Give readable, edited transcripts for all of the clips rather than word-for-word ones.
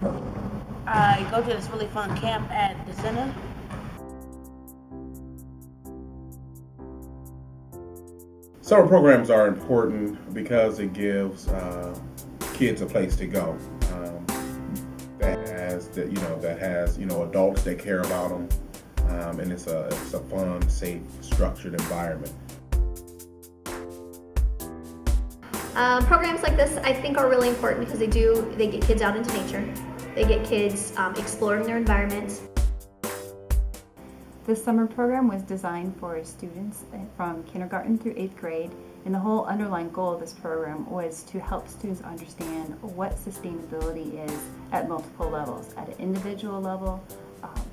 I go to this really fun camp at the center. Summer programs are important because it gives kids a place to go that has adults that care about them, and it's a fun, safe, structured environment. Programs like this I think are really important because they get kids out into nature. They get kids exploring their environment. This summer program was designed for students from kindergarten through 8th grade, and the whole underlying goal of this program was to help students understand what sustainability is at multiple levels, at an individual level,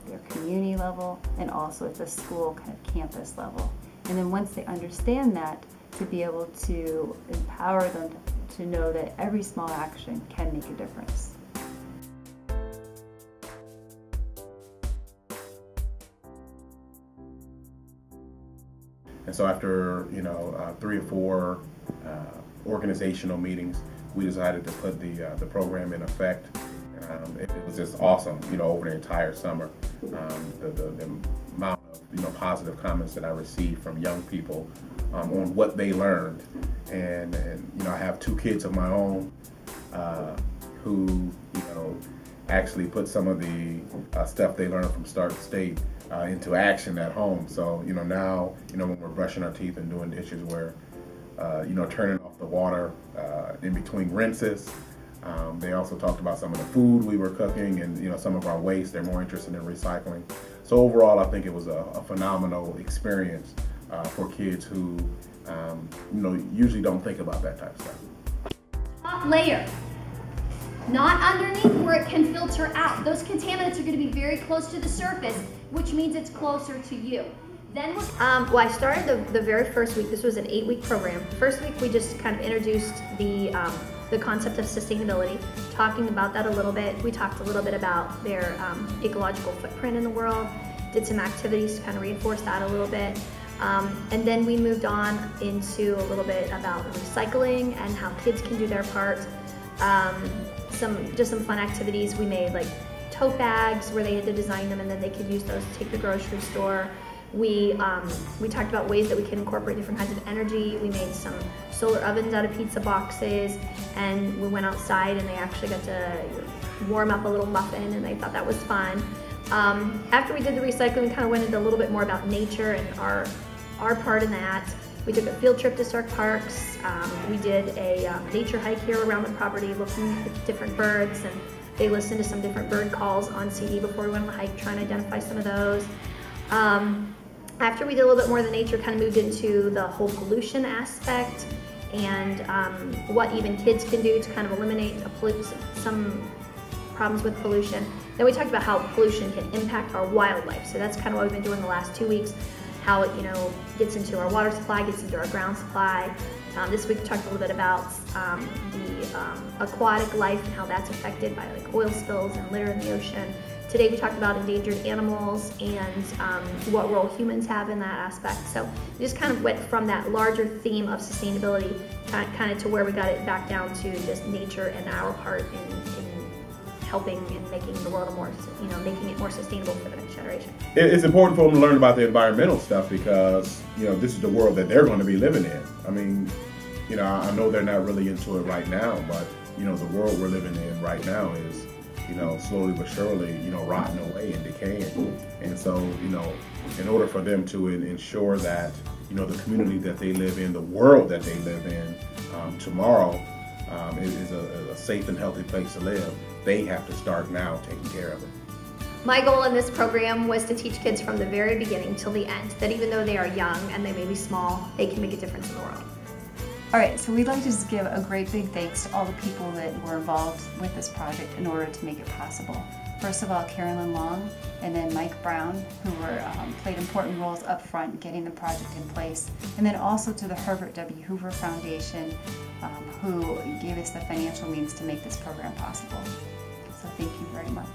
their community level, and also at the school kind of campus level. And then once they understand that, to be able to empower them to know that every small action can make a difference. And so after 3 or 4 organizational meetings, we decided to put the program in effect. It was just awesome, over the entire summer. The amount of positive comments that I received from young people on what they learned, and I have 2 kids of my own who actually put some of the stuff they learned from Start State into action at home. So now when we're brushing our teeth and doing dishes, we're turning off the water in between rinses. They also talked about some of the food we were cooking and some of our waste. They're more interested in recycling. So overall, I think it was a phenomenal experience for kids who usually don't think about that type of stuff. Top layer, not underneath where it can filter out. Those contaminants are going to be very close to the surface, which means it's closer to you. Then well, I started the very first week. This was an 8-week program. The first week we just kind of introduced the concept of sustainability, talking about that a little bit. We talked a little bit about their ecological footprint in the world, did some activities to kind of reinforce that a little bit. And then we moved on into a little bit about recycling and how kids can do their part. Just some fun activities. We made like tote bags where they had to design them and then they could use those to take to the grocery store. We talked about ways that we can incorporate different kinds of energy. We made some solar ovens out of pizza boxes, and we went outside and they actually got to warm up a little muffin, and they thought that was fun. After we did the recycling, we kind of went into a little bit more about nature and our part in that. We took a field trip to Stark Parks. We did a nature hike here around the property, looking at different birds, and they listened to some different bird calls on CD before we went on the hike, trying to identify some of those. After we did a little bit more of the nature, kind of moved into the whole pollution aspect and what even kids can do to kind of eliminate some problems with pollution. Then we talked about how pollution can impact our wildlife. So that's kind of what we've been doing the last 2 weeks, how it gets into our water supply, gets into our ground supply. This week we talked a little bit about the aquatic life and how that's affected by like oil spills and litter in the ocean. Today we talked about endangered animals and what role humans have in that aspect. So we just kind of went from that larger theme of sustainability kind of to where we got it back down to just nature and our part in helping and making the world making it more sustainable for the next generation. It's important for them to learn about the environmental stuff because this is the world that they're going to be living in. I mean, I know they're not really into it right now, but the world we're living in right now is slowly but surely, rotting away and decaying. And so, in order for them to ensure that, the community that they live in, the world that they live in tomorrow is a safe and healthy place to live, they have to start now taking care of it. My goal in this program was to teach kids from the very beginning till the end that even though they are young and they may be small, they can make a difference in the world. Alright, so we'd like to just give a great big thanks to all the people that were involved with this project in order to make it possible. First of all, Carolyn Long, and then Mike Brown, who played important roles up front getting the project in place, and then also to the Herbert W. Hoover Foundation, who gave us the financial means to make this program possible. So thank you very much.